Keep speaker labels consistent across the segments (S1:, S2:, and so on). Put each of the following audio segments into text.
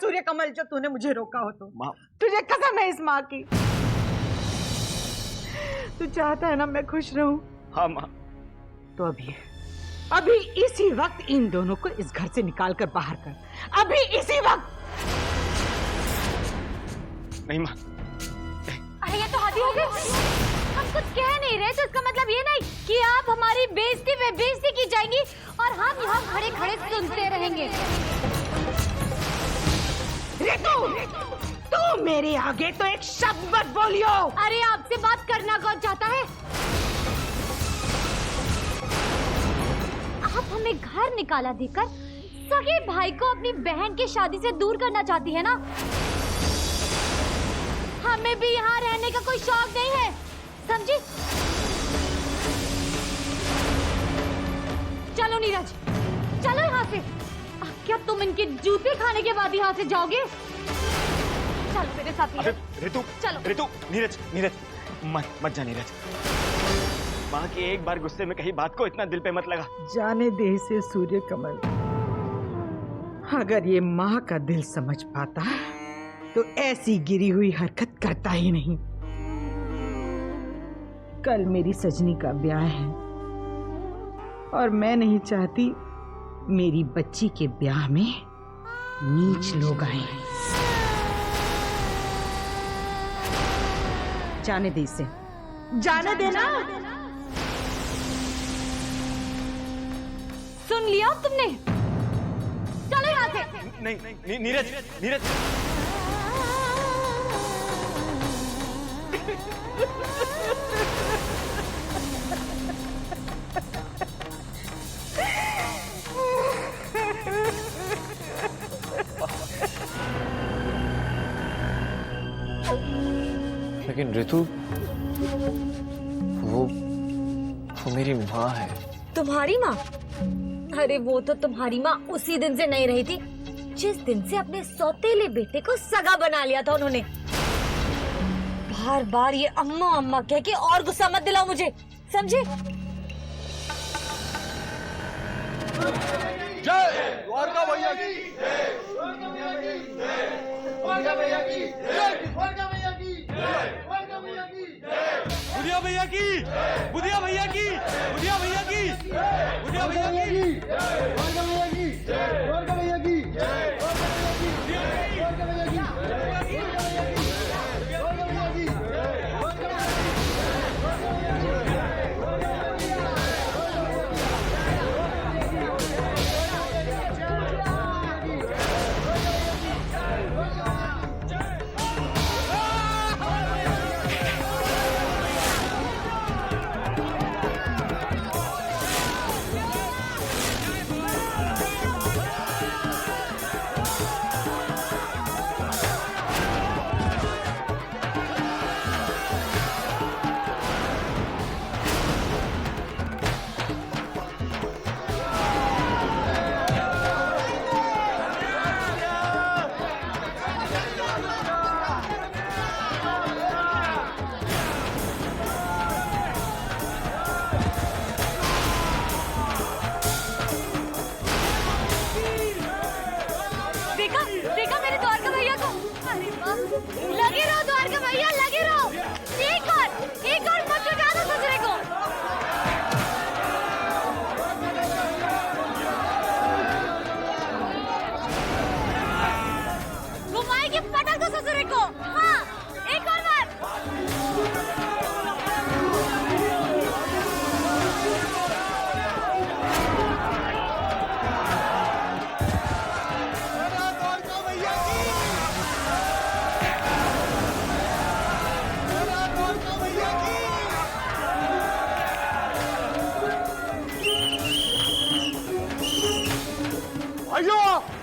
S1: सूर्य कमल जो तूने मुझे रोका हो तो।
S2: माँ,
S1: तुझे कसम है इस माँ की। तू चाहता है ना मैं खुश रहूं?
S2: हाँ माँ।
S1: तो अभी इसी वक्त इन दोनों को इस घर से निकाल कर बाहर कर, अभी इसी वक्त।
S2: नहीं माँ।
S3: अरे ये तो हद ही हो गई। हम कुछ कह नहीं रहे तो इसका मतलब ये नहीं कि आप हमारी बेइज्जती पे बेइज्जती की जाएंगी और हम यहाँ खड़े खड़े सुनते रहेंगे।
S1: रितु, तू मेरे आगे तो एक शब्द मत बोलियो।
S3: अरे आपसे बात करना कौन चाहता है? आप हमें घर निकाला देकर सगे भाई को अपनी बहन की शादी से दूर करना चाहती है ना? हमें भी यहाँ रहने का कोई शौक नहीं है, समझी? चलो नीरज, चलो यहाँ से। क्या तुम इनके जूते खाने के बाद यहाँ से जाओगे? चल मेरे साथ।
S2: अबे रितु,
S3: चलो।
S2: रितु, नीरज, मत जा नीरज। माँ की एक बार गुस्से में कही बात को इतना दिल पे मत लगा।
S1: जाने दे इसे सूर्य कमल। अगर ये माँ का दिल समझ पाता तो ऐसी गिरी हुई हरकत करता ही नहीं। कल मेरी सजनी का ब्याह है और मैं नहीं चाहती मेरी बच्ची के ब्याह में नीच लोग आए। जाने दे इसे, जाने देना।
S3: सुन लिया तुमने? चलो यहाँ से।
S2: नहीं नीरज,
S4: लेकिन ऋतु, वो मेरी माँ है।
S3: तुम्हारी माँ? अरे वो तो तुम्हारी माँ उसी दिन से नहीं रही थी जिस दिन से अपने सौतेले बेटे को सगा बना लिया था उन्होंने। बार बार ये अम्मा अम्मा कह के और गुस्सा मत दिलाओ मुझे, समझे?
S5: जय द्वारका भैया की, जय द्वारका भैया की, जय द्वारका भैया की, जय द्वारका भैया की, जय द्वारका भैया की, जय
S2: बुधिया भैया की, बुधिया भैया की, बुधिया भैया की, बुधिया भैया की,
S5: द्वारका भैया की, जय द्वारका भैया की, जय द्वारका भैया की,
S3: देखा मेरे द्वारका भैया को? अरे वाह, लगे रहो द्वारका भैया, लगे रहो। एक और मत उठा दो ससुरे को। घुमाएगी, पटक दो ससुरे को। हाँ, एक और बार।
S5: भैया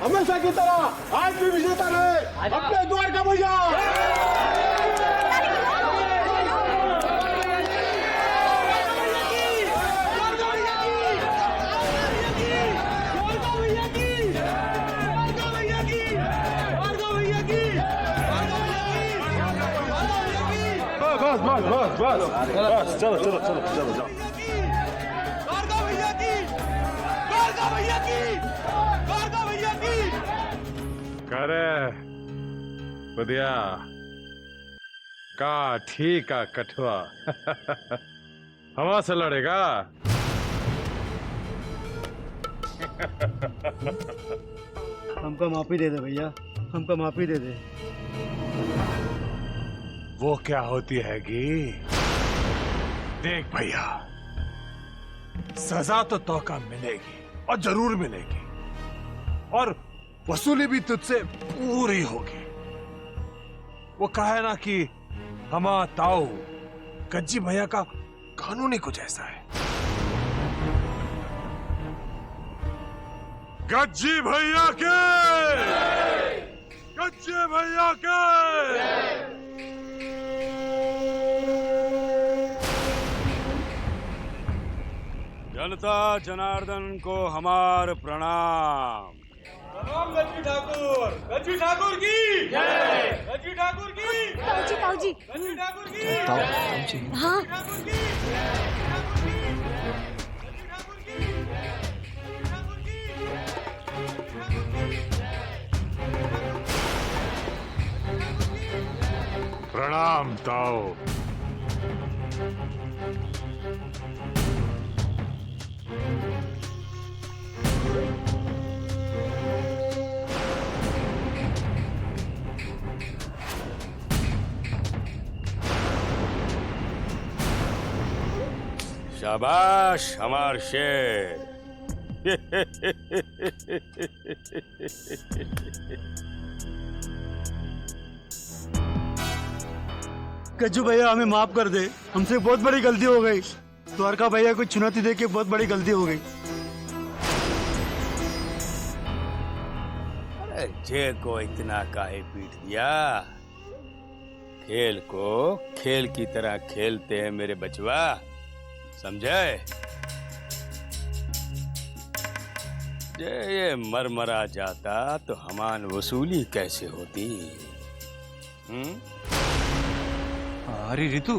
S5: हमेशा की तरह आज भी विजेता रहे अपने द्वारका भैया। बस चलो चलो चलो चलो जाओ।
S2: द्वारका भैया की, द्वारका भैया की, द्वारका भैया की।
S6: करे बुधिया का ठीक का कठुआ हवा से लड़ेगा।
S7: हमको माफी दे दे भैया, हमको माफी दे दे।
S6: वो क्या होती हैगी? देख भैया, सजा तो तौका मिलेगी और जरूर मिलेगी, और वसूली भी तुझसे पूरी होगी। वो कहा है ना कि हमा ताऊ गज्जी भैया का कानून ही कुछ ऐसा है। गज्जी भैया के, गज्जी भैया के।
S8: जनता जनार्दन को हमार प्रणाम।
S5: गज्जी ठाकुर, गज्जी ठाकुर की जय, गज्जी ठाकुर की,
S3: ताऊजी ताऊजी
S5: गज्जी ठाकुर की,
S4: ताऊजी।
S3: हाँ
S5: ठाकुर की, गज्जी ठाकुर की, गज्जी ठाकुर की।
S6: प्रणाम ताऊ।
S8: शाबाश हमार शेर।
S7: गज्जू भैया हमें माफ कर दे, हमसे बहुत बड़ी गलती हो गई। द्वारका भैया को चुनौती दे के बहुत बड़ी गलती हो गई।
S8: अरे जे को इतना काहे पीट दिया? खेल को खेल की तरह खेलते हैं मेरे बचवा, समझे? ये मरमरा जाता तो हमान वसूली कैसे होती?
S4: अरे रितु,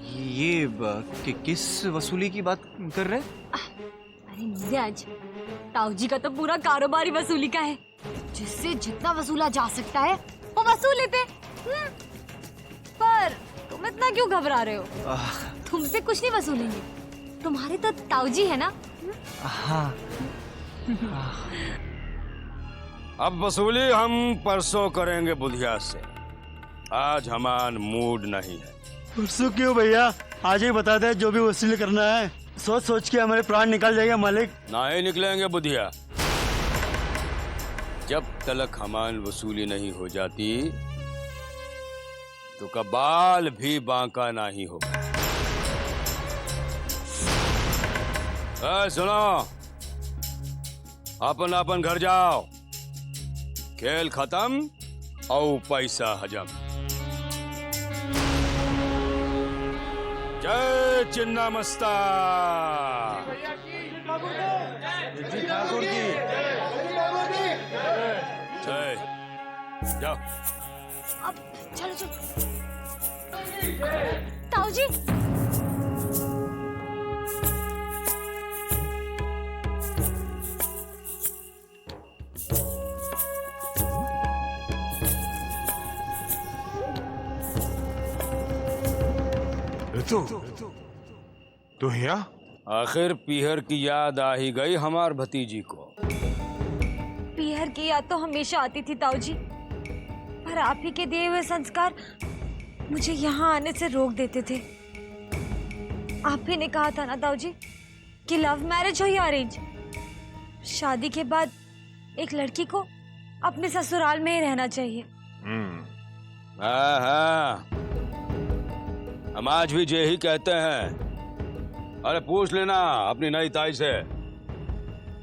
S4: ये किस वसूली की बात कर रहे?
S3: अरे मिजाज, ताऊजी का तो पूरा कारोबार ही वसूली का है। जिससे जितना वसूला जा सकता है वो वसूल लेते। पर तुम इतना क्यों घबरा रहे हो? तुमसे कुछ नहीं वसूलेंगे, तुम्हारे तो ताऊजी है ना।
S4: हाँ।
S8: अब वसूली हम परसों करेंगे बुधिया से, आज हमान मूड नहीं है।
S7: परसों क्यों भैया, आज ही बता दे जो भी वसूली करना है। सोच सोच के हमारे प्राण निकल जाएगा मालिक।
S8: नहीं निकलेंगे बुधिया, जब तलक हमान वसूली नहीं हो जाती तो कबाल भी बांका नहीं होगा। सुनो, अपन अपन घर जाओ, खेल खत्म और पैसा हजम। जय चिन्ना मस्ता। जय, जाओ।
S3: अब चलो चलो। ताऊजी
S6: रितु, तू यहाँ?
S8: आखिर पीहर की याद आ ही गई हमार भतीजी को।
S3: पीहर की याद तो हमेशा आती थी ताऊजी, पर आप ही के दिए हुए संस्कार मुझे यहाँ आने से रोक देते थे। आप ही ने कहा था ना ताऊजी कि लव मैरिज हो या अरेंज, शादी के बाद एक लड़की को अपने ससुराल में ही रहना चाहिए।
S8: हाँ हाँ, हम आज भी जे ही कहते हैं। अरे पूछ लेना अपनी नई ताई से,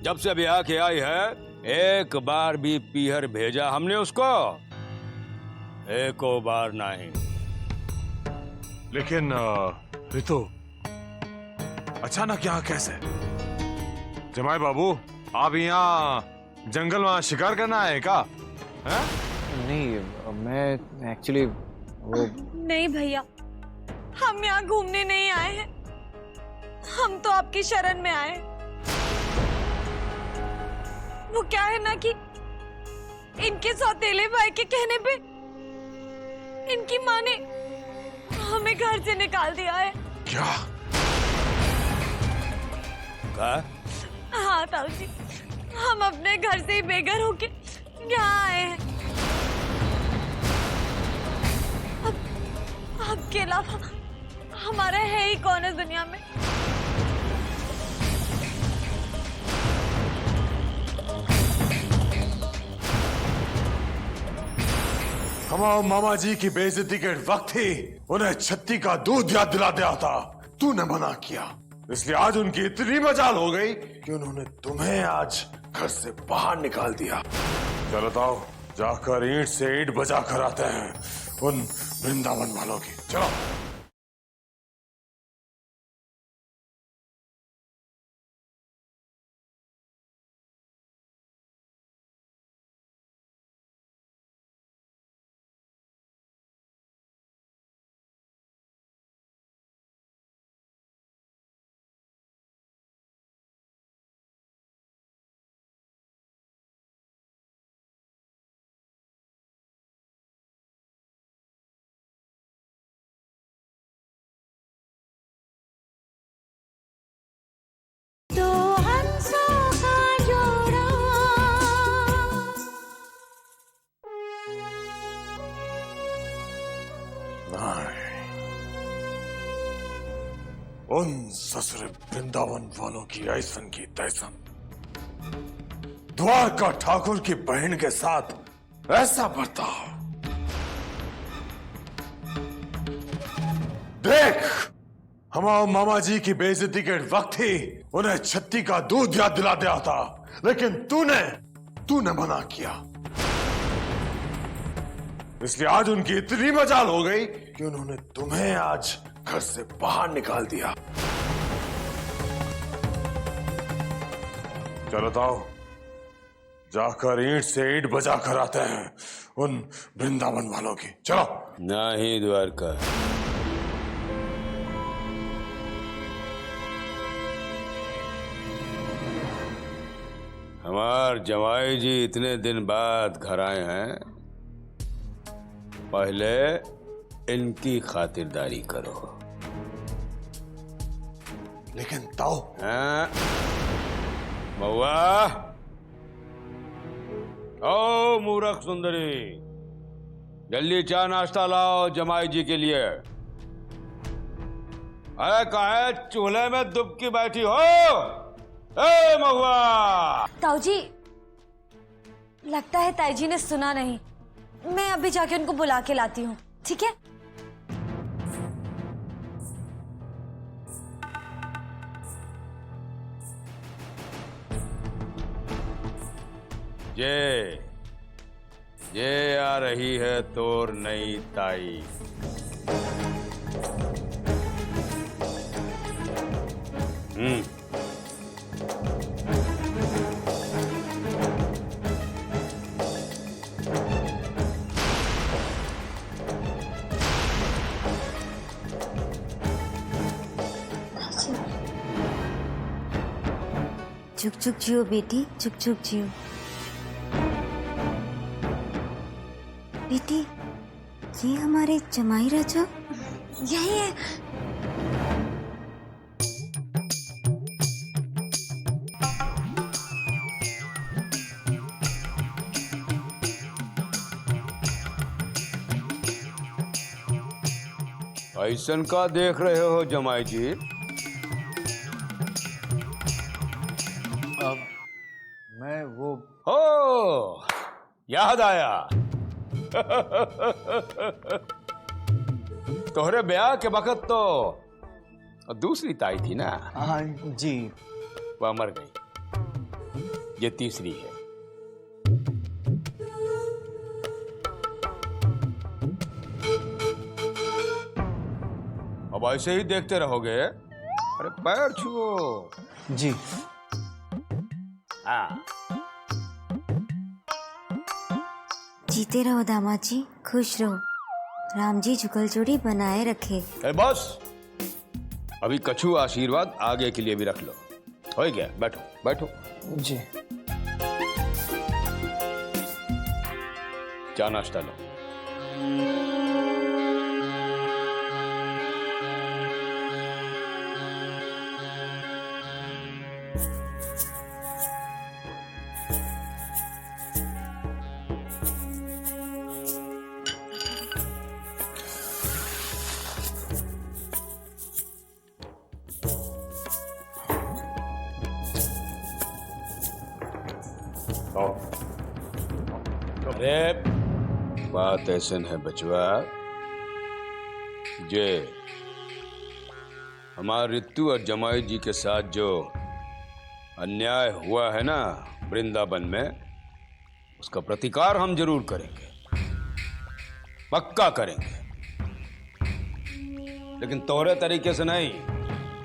S8: जब से ब्याह के आई है एक बार भी पीहर भेजा हमने उसको? एको बार नहीं।
S6: लेकिन रितु, अचानक यहाँ कैसे? जमाई बाबू, आप यहाँ जंगल में शिकार करना आए क्या? है?
S4: नहीं, मैं एक्चुअली वो
S3: नहीं भैया, हम यहाँ घूमने नहीं आए हैं, हम तो आपकी शरण में आए। वो क्या है ना कि इनके सौतेले भाई के कहने पे इनकी माँ ने हमें घर से निकाल दिया है।
S6: क्या?
S3: हाँ ताऊ जी, हम अपने घर से ही बेघर होके यहाँ आए हैं। अब आपके अलावा हमारा है ही कौन है दुनिया में।
S6: हमारे मामा जी की बेइज्जती के वक्त ही उन्हें छत्ती का दूध याद दिला दिया था। तूने मना किया, इसलिए आज उनकी इतनी मजाल हो गई कि उन्होंने तुम्हें आज घर से बाहर निकाल दिया। चलो ताओ, जाकर ईंट से ईंट बजा कर आते हैं उन वृंदावन वालों की। चलो। उन ससुर वृंदावन वालों की ऐसन की तैसन, द्वारका ठाकुर की बहन के साथ ऐसा बर्ताव। देख, हमारे मामा जी की बेइज्जती के वक्त ही उन्हें छत्ती का दूध याद दिला दिया था, लेकिन तूने मना किया। इसलिए आज उनकी इतनी मजाल हो गई कि उन्होंने तुम्हें आज घर से बाहर निकाल दिया। चलो ताओ, जाकर ईंट से ईंट बजा कर आते हैं उन वृंदावन वालों की। चलो।
S8: नहीं द्वारका, हमार जमाई जी इतने दिन बाद घर आए हैं, पहले इनकी खातिरदारी करो।
S6: लेकिन ताऊ।
S8: महुआ, ओ मूर्ख सुंदरी, जल्दी चाय नाश्ता लाओ जमाई जी के लिए। अरे काहे चूल्हे में दुबकी बैठी हो? ए महुआ!
S3: ताऊ जी, लगता है ताई जी ने सुना नहीं। मैं अभी जाके उनको बुला के लाती हूँ, ठीक है?
S8: ये आ रही है तोर नई ताई।
S3: चुक चुक जियो बेटी, चुक चुक जियो। बेटी, ये हमारे जमाई राजा यही है।
S8: ऐसन का देख रहे हो जमाई जी?
S4: अब मैं वो
S8: हो, याद आया। तोहरे ब्याह के वक्त तो दूसरी ताई थी ना?
S4: हाँ जी।
S8: वह मर गई, ये तीसरी है। अब ऐसे ही देखते रहोगे? अरे पैर छुओ।
S4: जी।
S8: हाँ।
S3: जीते रहो दामाद जी, खुश रहो। राम जी जुगल जोड़ी बनाए रखे।
S8: बस अभी कछु आशीर्वाद आगे के लिए भी रख लो। हो गया, बैठो बैठो।
S4: जी।
S8: क्या नाश्ता लो। अरे बात ऐसे है बचवा, जे हमारे ऋतु और जमाई जी के साथ जो अन्याय हुआ है ना वृंदावन में, उसका प्रतिकार हम जरूर करेंगे, पक्का करेंगे, लेकिन तोहरे तरीके से नहीं।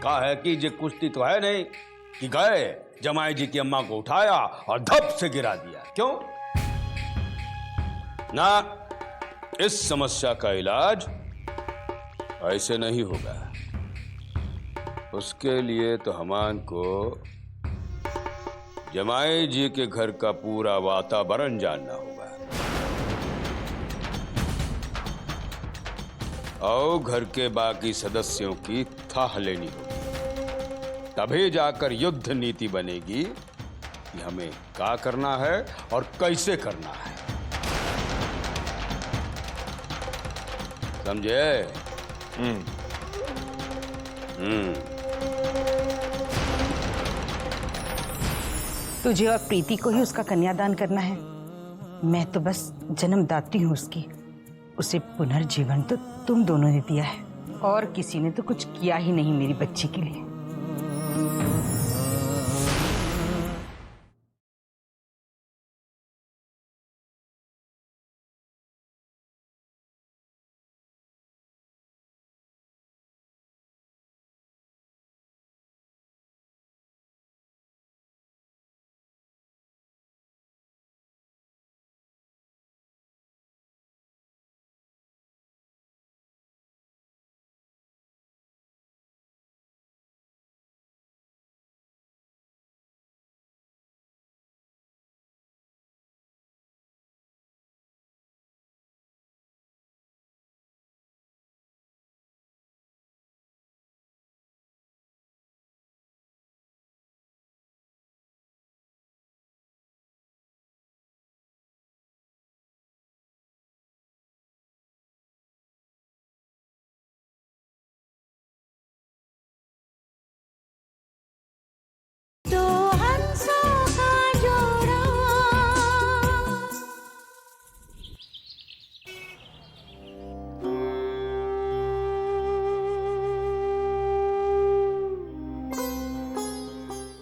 S8: कहा है कि ये कुश्ती तो है नहीं कि गए जमाई जी की अम्मा को उठाया और धप से गिरा दिया। क्यों ना, इस समस्या का इलाज ऐसे नहीं होगा। उसके लिए तो हमान को जमाई जी के घर का पूरा वातावरण जानना होगा और घर के बाकी सदस्यों की थाह लेनी होगी। तभी जाकर युद्ध नीति बनेगी कि हमें क्या करना है और कैसे करना है। समझे?
S1: तुझे और प्रीति को ही उसका कन्यादान करना है। मैं तो बस जन्मदात्री हूँ उसकी। उसे पुनर्जीवन तो तुम दोनों ने दिया है और किसी ने तो कुछ किया ही नहीं मेरी बच्ची के लिए।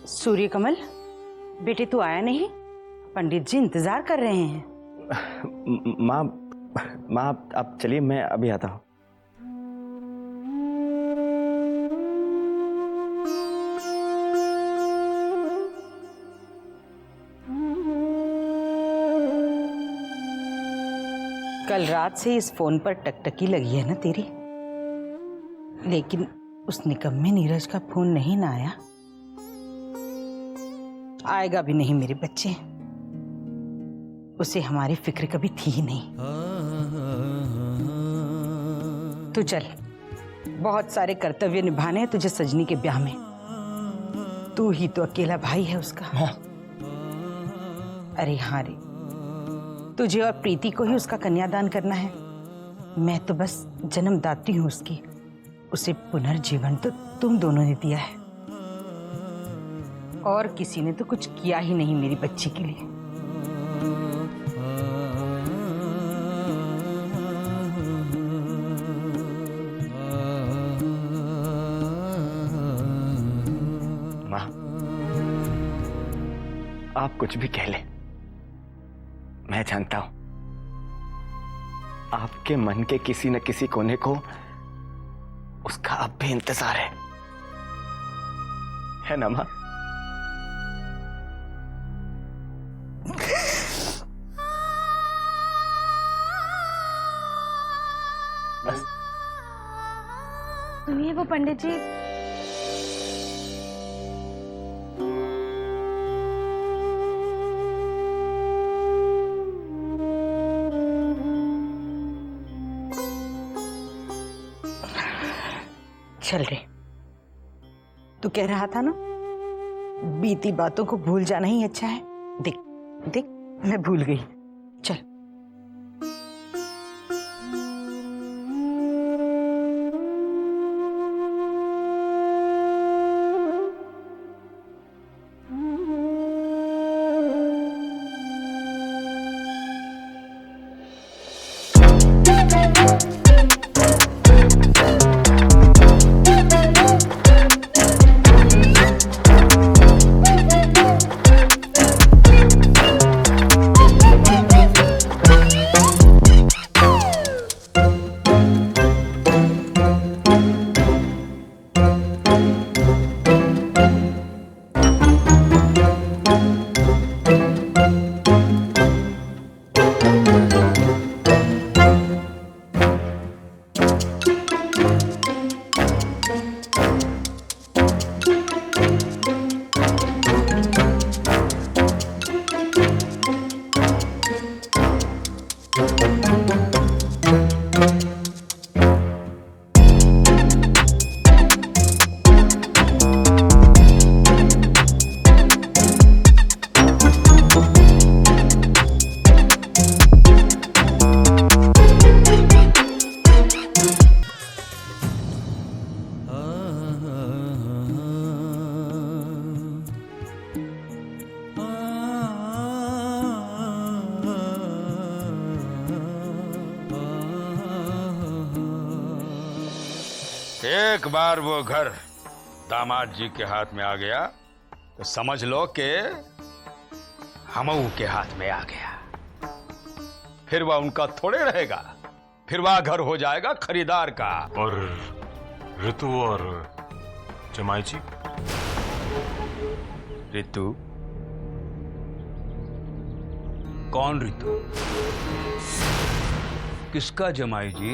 S1: सूर्य कमल, बेटे तू आया नहीं? पंडित जी इंतजार कर रहे हैं।
S2: माँ आप चलिए, मैं अभी आता हूँ।
S1: कल रात से इस फोन पर टकटकी लगी है ना तेरी, लेकिन उस निकम्मे नीरज का फोन नहीं ना आया। आएगा भी नहीं मेरे बच्चे, उसे हमारी फिक्र कभी थी ही नहीं। तू चल, बहुत सारे कर्तव्य निभाने हैं तुझे सजनी के ब्याह में। तू ही तो अकेला भाई है उसका। अरे हाँ रे, तुझे और प्रीति को ही उसका कन्यादान करना है। मैं तो बस जन्मदात्री हूँ उसकी। उसे पुनर्जीवन तो तुम दोनों ने दिया है और किसी ने तो कुछ किया ही नहीं मेरी बच्ची के लिए।
S2: माँ, आप कुछ भी कह लें, मैं जानता हूं आपके मन के किसी न किसी कोने को उसका अब भी इंतजार है ना माँ?
S3: सुनिए वो पंडित जी।
S1: चल रे, तू कह रहा था ना बीती बातों को भूल जाना ही अच्छा है। देख देख, मैं भूल गई। चल।
S8: एक बार वो घर दामाद जी के हाथ में आ गया तो समझ लो कि हमऊ के हाथ में आ गया। फिर वह उनका थोड़े रहेगा, फिर वह घर हो जाएगा खरीदार का।
S6: और ऋतु और जमाई जी?
S8: ऋतु? कौन ऋतु? किसका जमाई जी?